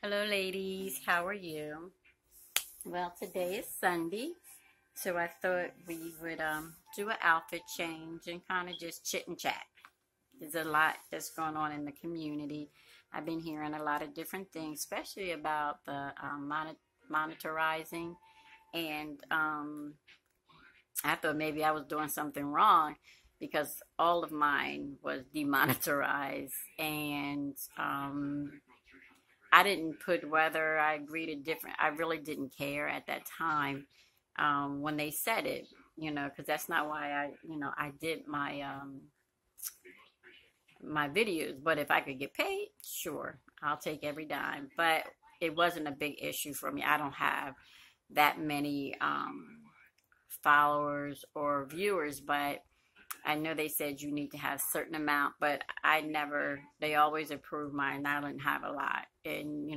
Hello, ladies. How are you? Well, today is Sunday, so I thought we would do an outfit change and kind of just chit and chat. There's a lot that's going on in the community. I've been hearing a lot of different things, especially about the monitorizing, and I thought maybe I was doing something wrong because all of mine was demonetized, and I didn't put whether I agreed to different. I really didn't care at that time when they said it, because that's not why I did my videos. But if I could get paid, sure, I'll take every dime. But it wasn't a big issue for me. I don't have that many followers or viewers, but I know they said you need to have a certain amount, but I never, they always approved mine. I didn't have a lot. And,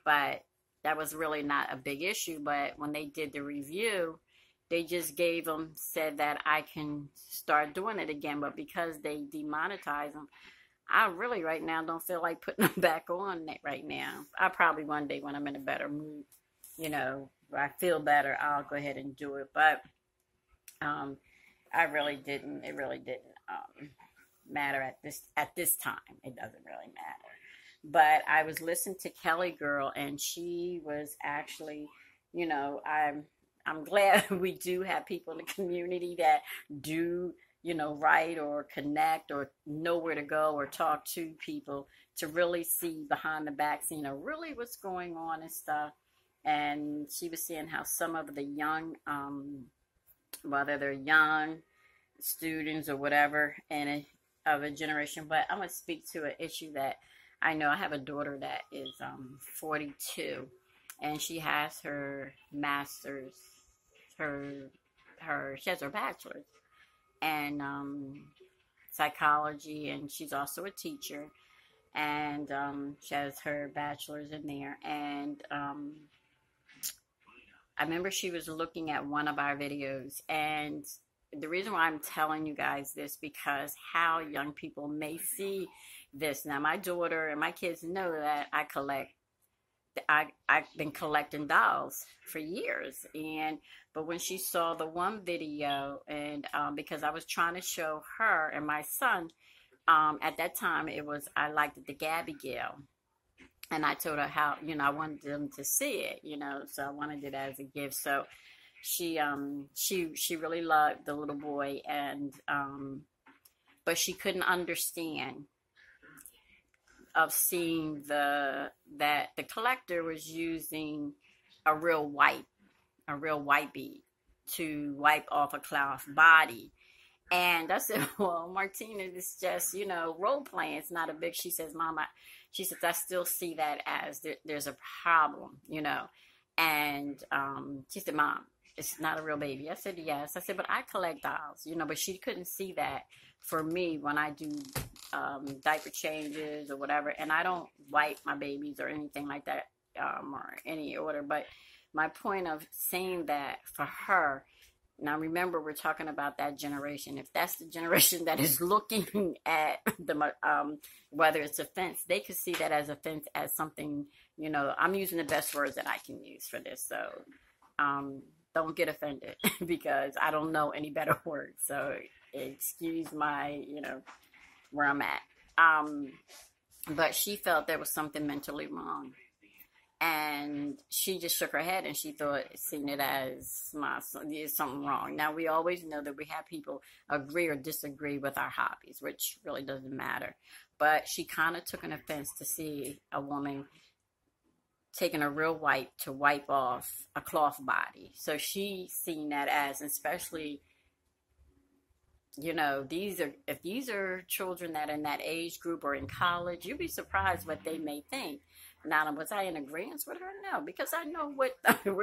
but that was really not a big issue. But when they did the review, they just said that I can start doing it again. But because they demonetize them, I really right now don't feel like putting them back on it right now. I probably one day when I'm in a better mood, where I feel better, I'll go ahead and do it. But, I really didn't. It really didn't matter at this time. It doesn't really matter. But I was listening to Kelly Girl, and she was actually, I'm glad we do have people in the community that do write or connect or know where to go or talk to people to really see behind the back scene of really what's going on and stuff. And she was saying how some of the young whether they're young students or whatever of a generation. But I'm going to speak to an issue that I know. I have a daughter that is 42, and she has her master's, she has her bachelor's, and psychology, and she's also a teacher, and she has her bachelor's in there. And I remember she was looking at one of our videos, and the reason why I'm telling you guys this because how young people may see this. Now, my daughter and my kids know that I've been collecting dolls for years, but when she saw the one video, and because I was trying to show her and my son, at that time I liked the Gabby Gill. And I told her how, I wanted them to see it, so I wanted it as a gift. So she really loved the little boy, and but she couldn't understand of seeing that the collector was using a real white bead to wipe off a cloth body. And I said, well, Martina, it's just, role playing. It's not a big, she says, Mama, she says, I still see that as there's a problem, And she said, Mom, it's not a real baby. I said, yes. I said, but I collect dolls, but she couldn't see that for me when I do diaper changes or whatever. And I don't wipe my babies or anything like that or any order. But my point of saying that for her, now, remember, we're talking about that generation. If that's the generation that is looking at the whether it's offense, they could see that as offense, as something, I'm using the best words that I can use for this. So don't get offended because I don't know any better words. So excuse my, where I'm at. But she felt there was something mentally wrong. And she just shook her head, and she seen it as there's something wrong. Now, we always know that we have people agree or disagree with our hobbies, which really doesn't matter. But she kind of took an offense to see a woman taking a real wipe to wipe off a cloth body. So she seen that as, especially, if these are children that are in that age group or in college, you'd be surprised what they may think. Now, was I in agreement with her? No, because I know what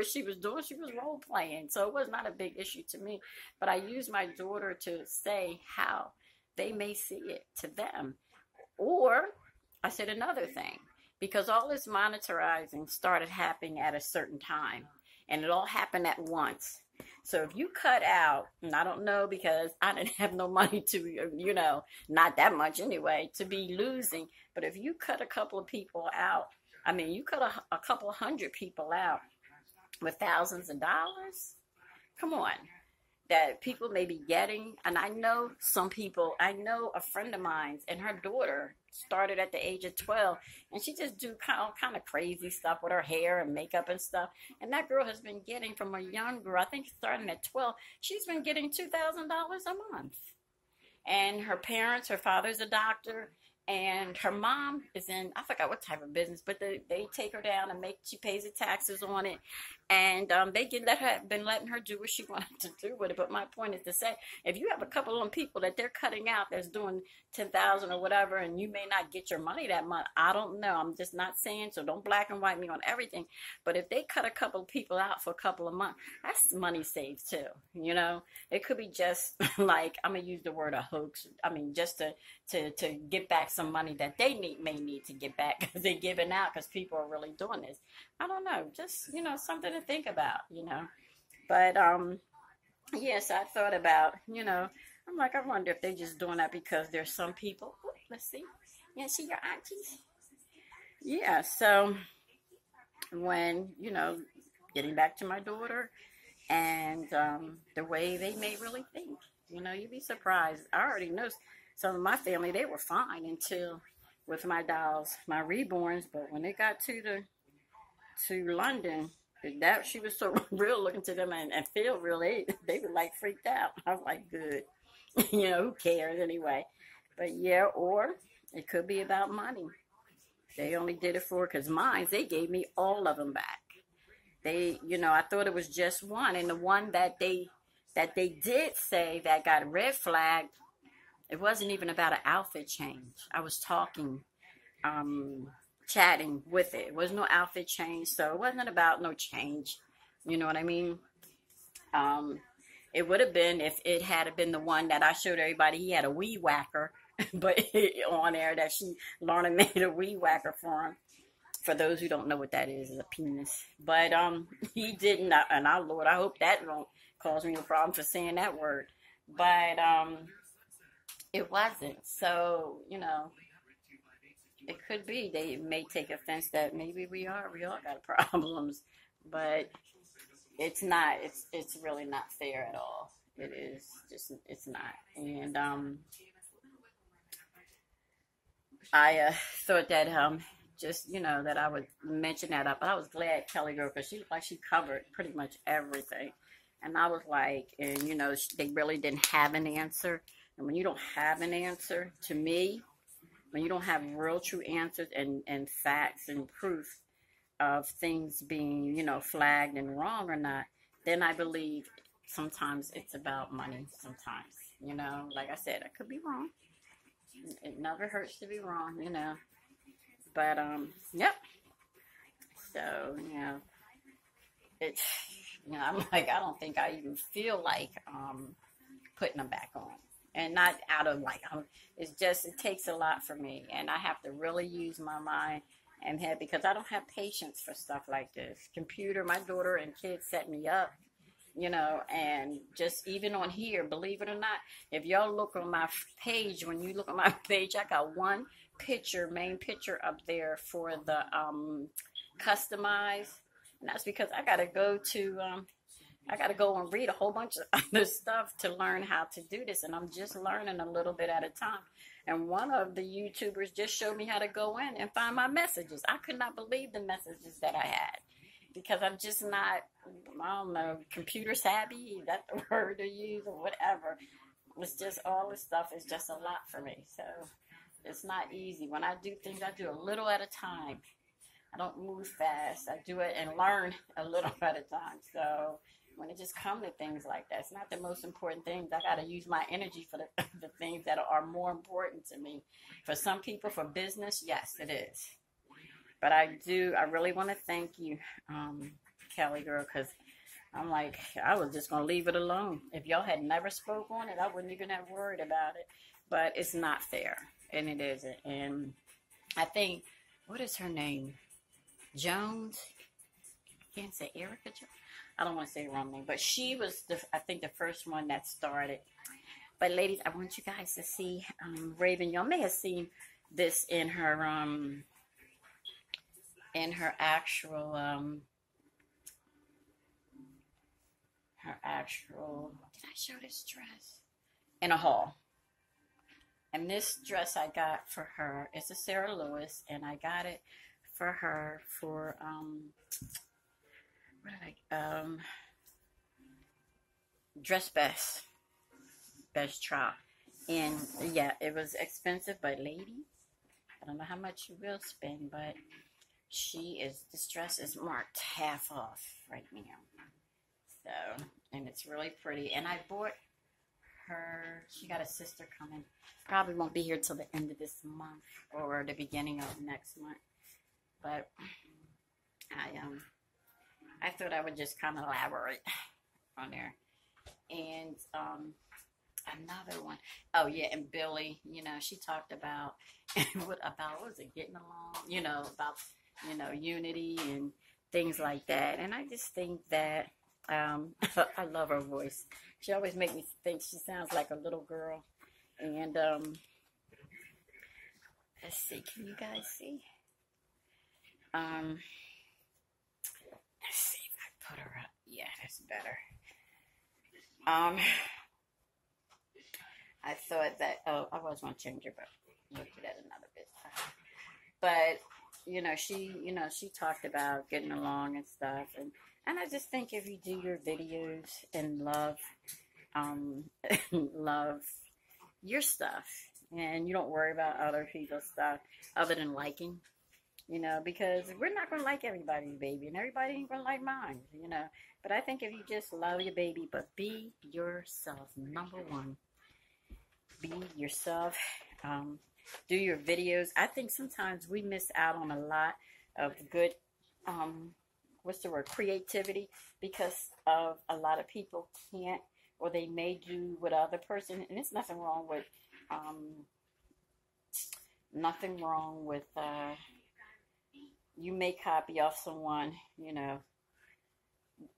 she was doing. She was role playing, so it was not a big issue to me. But I used my daughter to say how they may see it to them. Or I said another thing, because all this monitorizing started happening at a certain time, and it all happened at once. So if you cut out, and I don't know because I didn't have no money to, not that much anyway, to be losing. But if you cut a couple of people out I mean, you cut a couple hundred people out with thousands of dollars. Come on. That people may be getting, and I know some people, I know a friend of mine's and her daughter started at the age of 12, and she just do kind of crazy stuff with her hair and makeup and stuff, and that girl has been getting from a young girl, I think starting at 12, she's been getting $2,000 a month. And her parents, her father's a doctor, and her mom is in, I forgot what type of business, but they take her down and she pays the taxes on it. And they been letting her do what she wanted to do with it. But my point is to say, if you have a couple of them people that they're cutting out that's doing 10,000 or whatever, and you may not get your money that month, I don't know. I'm just not saying, so don't black and white me on everything. But if they cut a couple of people out for a couple of months, that's money saved too. You know, it could be just like, I'm gonna use the word a hoax. I mean, just to get back some money that they may need to get back because they're giving out because people are really doing this. I don't know, just, you know, something to think about, you know. But, yes, I thought about, you know, I'm like, I wonder if they're just doing that because there's some people, let's see, yeah, see your aunties? Yeah, so when, you know, getting back to my daughter and the way they may really think, you know, you'd be surprised. I already know some of my family, they were fine until with my dolls, my reborns, but when they got to London, that she was so real looking to them and feel real, they were like freaked out. I was like, good. You know, who cares anyway? But yeah, or it could be about money. They only did it for, because mine, they gave me all of them back. They, you know, I thought it was just one. And the one that they did say that got red flagged, it wasn't even about an outfit change. I was talking, chatting with it. It was no outfit change, so it wasn't about no change. You know what I mean? It would have been if it had been the one that I showed everybody. He had a weed whacker, but on there that Lorna made a weed whacker for him. For those who don't know what that is a penis. But he didn't, and our Lord, I hope that won't cause me a problem for saying that word. But it wasn't. So, you know, it could be they may take offense that maybe we all got problems, but it's not. It's really not fair at all. It is just, it's not. And I thought that just, you know, that I would mention that up. But I was glad Kelly girl, because she covered pretty much everything. And I was like, and you know, they really didn't have an answer. And when you don't have an answer, to me, when you don't have real true answers and facts and proof of things being, you know, flagged and wrong or not, then I believe sometimes it's about money sometimes. You know, like I said, I could be wrong. It never hurts to be wrong, you know. But, yep. So, you know, it's, you know, I'm like, I don't think I even feel like putting them back on. And not out of like, it's just, it takes a lot for me. And I have to really use my mind and head because I don't have patience for stuff like this. Computer, my daughter and kids set me up, you know, and just even on here, believe it or not, if y'all look on my page, when you look on my page, I got one picture, main picture up there for the customize. And that's because I got to go to, I got to go and read a whole bunch of other stuff to learn how to do this. And I'm just learning a little bit at a time. And one of the YouTubers just showed me how to go in and find my messages. I could not believe the messages that I had. Because I'm just not, I don't know, computer savvy. Is that the word to use or whatever? It's just all this stuff is just a lot for me. So it's not easy. When I do things, I do a little at a time. I don't move fast. I do it and learn a little at a time. So when it just comes to things like that, it's not the most important things. I got to use my energy for the things that are more important to me. For some people, for business, yes, it is. But I really want to thank you, Kelly girl, because I'm like, I was just going to leave it alone. If y'all had never spoke on it, I wouldn't even have worried about it. But it's not fair, and it isn't. And I think, what is her name? Jones? I can't say Erica Jones. I don't want to say the wrong name, but she was, I think, the first one that started. But ladies, I want you guys to see Raevyn. Y'all may have seen this in her in her actual, did I show this dress? In a haul. And this dress I got for her, it's a Sarah Lewis, and I got it for her for, Dress Best Trial. And yeah, it was expensive, but lady, I don't know how much you will spend, but this dress is marked half off right now. So, and it's really pretty. And I bought her, she got a sister coming. Probably won't be here till the end of this month or the beginning of next month. But I thought I would just kind of elaborate on there. And another one, oh yeah, and Billy, she talked about what was it, getting along, about unity and things like that. And I just think that I love her voice. She always makes me think she sounds like a little girl. And let's see, can you guys see? Let's see if I put her up. Yeah, that's better. I thought that, I was going to change her, but we'll do that another bit. But, she talked about getting along and stuff. And I just think if you do your videos and love your stuff, and you don't worry about other people's stuff other than liking, because we're not going to like everybody's baby, and everybody ain't going to like mine, But I think if you just love your baby, but be yourself, number one. Be yourself. Do your videos. I think sometimes we miss out on a lot of good, creativity, because of a lot of people can't, or they may do what other person, and it's nothing wrong with, you may copy off someone,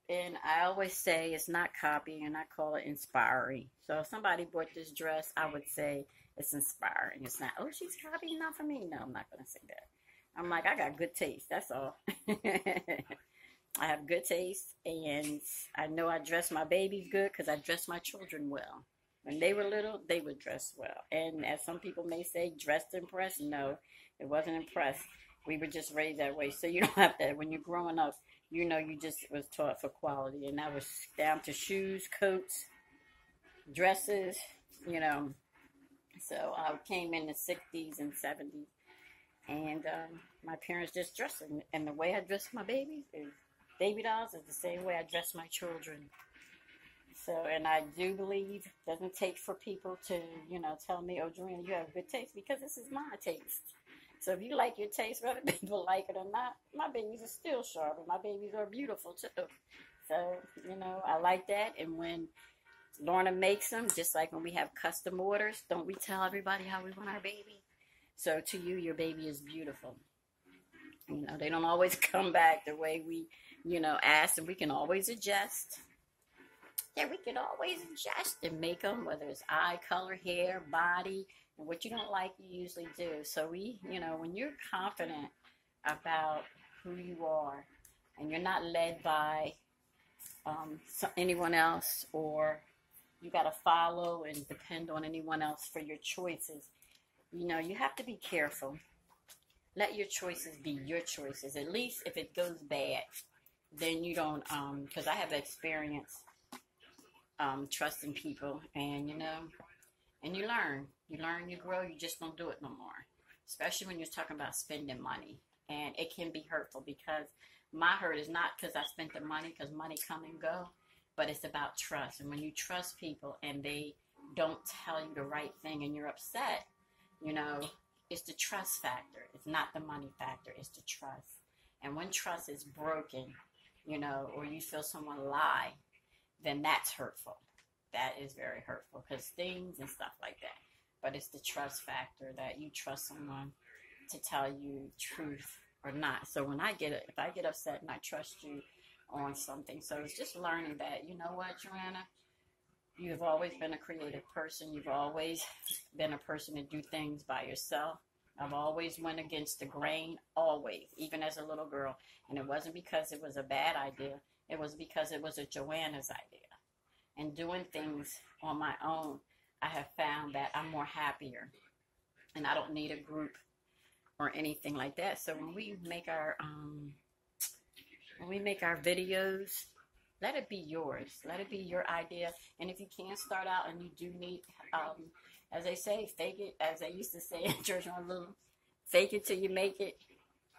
and I always say it's not copying, I call it inspiring. So if somebody bought this dress, I would say it's inspiring. It's not, oh, she's copying not for me. No, I'm not going to say that. I'm like, I got good taste. That's all. I have good taste, and I know I dress my babies good because I dress my children well. When they were little, they would dress well. And as some people may say, dressed to impress. No, it wasn't impressed. We were just raised that way. So you don't have to, when you're growing up, you just was taught for quality. And that was down to shoes, coats, dresses, So I came in the 60s and 70s. And my parents just dressed. And the way I dress my babies is baby dolls is the same way I dress my children. So, and I do believe it doesn't take for people to, tell me, oh, Joanna, you have good taste, because this is my taste. So if you like your taste, whether people like it or not, my babies are still sharp, and my babies are beautiful too. So, I like that. And when Lorna makes them, just like when we have custom orders, don't we tell everybody how we want our baby? So to you, your baby is beautiful. They don't always come back the way we, ask, and we can always adjust. Yeah, we can always adjust and make them, whether it's eye color, hair, body, and what you don't like, you usually do. So we, when you're confident about who you are, and you're not led by anyone else, or you got to follow and depend on anyone else for your choices, you have to be careful. Let your choices be your choices. At least if it goes bad, then you don't, because I have experience trusting people, and and you learn, you grow, you just don't do it no more. Especially when you're talking about spending money, and it can be hurtful, because my hurt is not because I spent the money, because money come and go, but it's about trust. And when you trust people and they don't tell you the right thing and you're upset, it's the trust factor. It's not the money factor. It's the trust. And when trust is broken, or you feel someone lie, then that's hurtful. That is very hurtful, because things and stuff like that. But it's the trust factor, that you trust someone to tell you truth or not. So when if I get upset and I trust you on something, so it's just learning that, you know what, Joanna, you have always been a creative person. You've always been a person to do things by yourself. I've always went against the grain, always, even as a little girl. And it wasn't because it was a bad idea. It was because it was a Joanna's idea. And doing things on my own, I have found that I'm more happier. And I don't need a group or anything like that. So when we make our videos, let it be yours. Let it be your idea. And if you can't start out and you do need, as they say, fake it, as they used to say in church on little, fake it till you make it.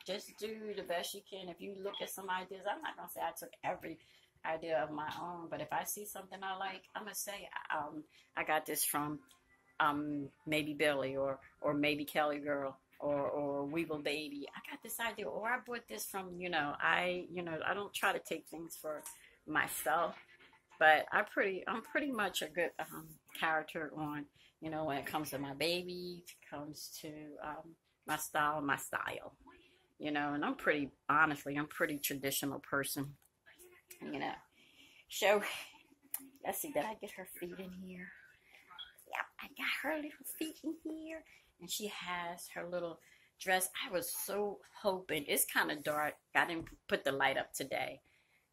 Just do the best you can. If you look at some ideas, I'm not going to say I took every idea of my own, but if I see something I like, I'm going to say, I got this from maybe Billy or maybe Kelly Girl. Or Weeble Baby, I got this idea, or I bought this from, I don't try to take things for myself, but I'm pretty much a good character on, when it comes to my baby, it comes to my style, and I'm pretty traditional person, So, let's see, did I get her feet in here? Yeah, I got her little feet in here. And she has her little dress. I was so hoping. It's kind of dark. I didn't put the light up today.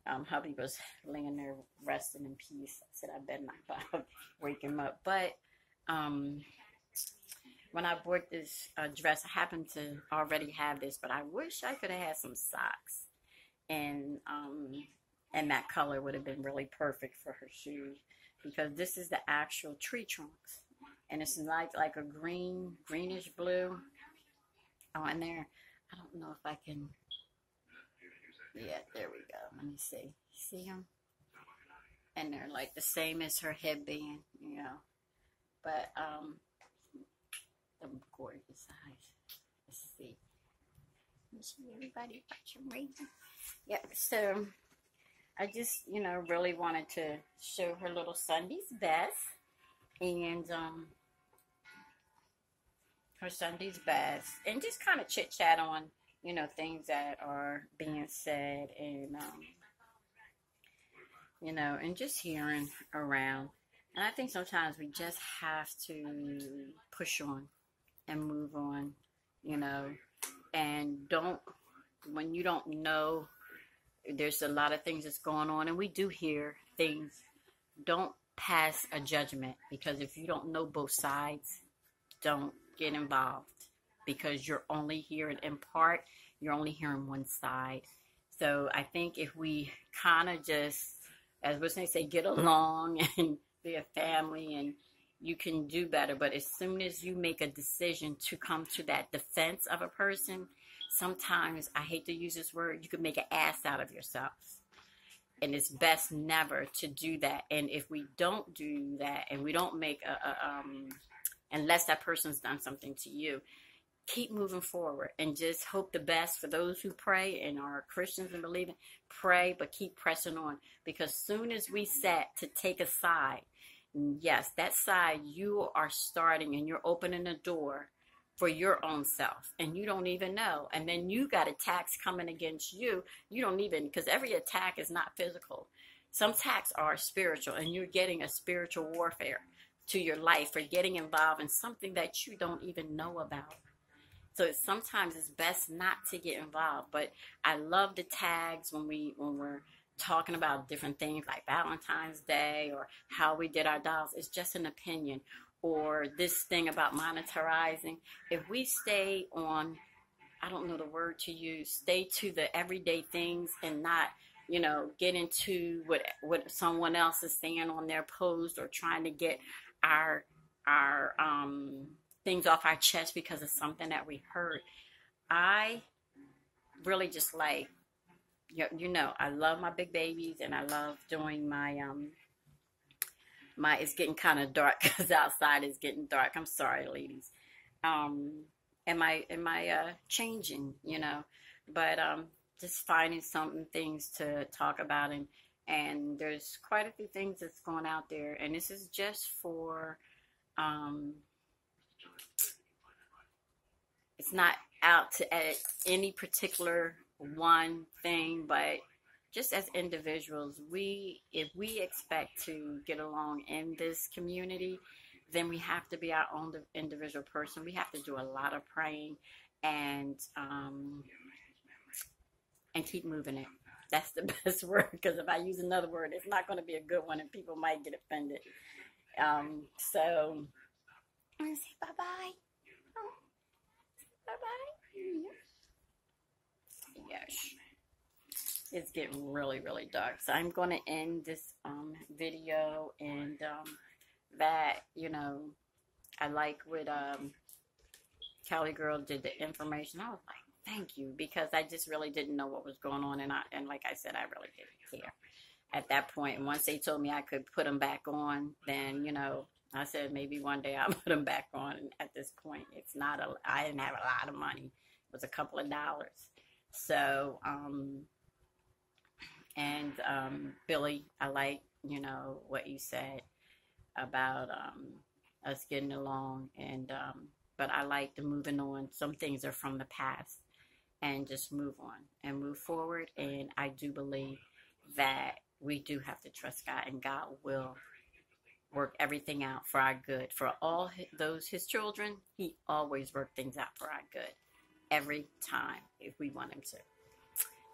Hubby was laying there resting in peace. I said I better not wake him up. But when I bought this dress, I happened to already have this. But I wish I could have had some socks. And that color would have been really perfect for her shoes. Because this is the actual tree trunks. And it's like a greenish blue. Oh, and there, I don't know if I can. Yeah, there we go. Let me see. See them? And they're like the same as her headband, But the gorgeous eyes. Let's see. Everybody watching Raevyn. Yeah. So I just, really wanted to show her little Sunday's best. And her Sunday's best, and just kind of chit chat on, things that are being said, and and just hearing around. And I think sometimes we just have to push on and move on, and when you don't know, there's a lot of things that's going on, and we do hear things. Don't pass a judgment, because if you don't know both sides, don't get involved, because you're only hearing in part, you're only hearing one side. So I think if we kind of just, as we're going to say, get along and be a family, and you can do better. But as soon as you make a decision to come to that defense of a person, sometimes, I hate to use this word, you could make an ass out of yourself. And it's best never to do that. And if we don't do that, and we don't make unless that person's done something to you, keep moving forward and just hope the best for those who pray and are Christians and believe in. Pray, but keep pressing on, because soon as we set to take a side, yes, that side, you are starting and you're opening a door for your own self, and you don't even know. And then you got attacks coming against you. You don't even, because every attack is not physical. Some attacks are spiritual, and you're getting a spiritual warfare to your life for getting involved in something that you don't even know about. So sometimes it's best not to get involved. But I love the tags when we're talking about different things like Valentine's Day or how we did our dolls. It's just an opinion. Or this thing about monetizing. If we stay on, I don't know the word to use, stay to the everyday things and not, get into what someone else is saying on their post, or trying to get our things off our chest because of something that we heard. I really just like, I love my big babies, and I love doing my it's getting kind of dark because outside is getting dark. I'm sorry, ladies. Am I changing, but just finding things to talk about, and there's quite a few things that's going out there, and this is just for, it's not out to any particular one thing, but just as individuals, if we expect to get along in this community, then we have to be our own individual person. We have to do a lot of praying and keep moving it. That's the best word, because if I use another word, it's not going to be a good one and people might get offended. So I'm going to say bye-bye. Oh, bye-bye. Yes. It's getting really, really dark. So I'm going to end this video, and that, you know, I like what Cali Girl did the information. I was like, thank you, because I just really didn't know what was going on, and like I said, I really didn't care at that point. And once they told me I could put them back on, then, you know, I said maybe one day I'll put them back on. And at this point, I didn't have a lot of money. It was a couple of dollars. So, Billy, I like, you know, what you said about us getting along, and but I like the moving on. Some things are from the past, and just move on and move forward. And I do believe that we do have to trust God, and God will work everything out for our good. For all those his children, he always worked things out for our good every time if we want him to.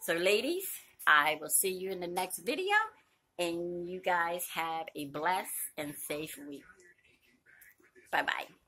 So ladies, I will see you in the next video, and you guys have a blessed and safe week. Bye-bye.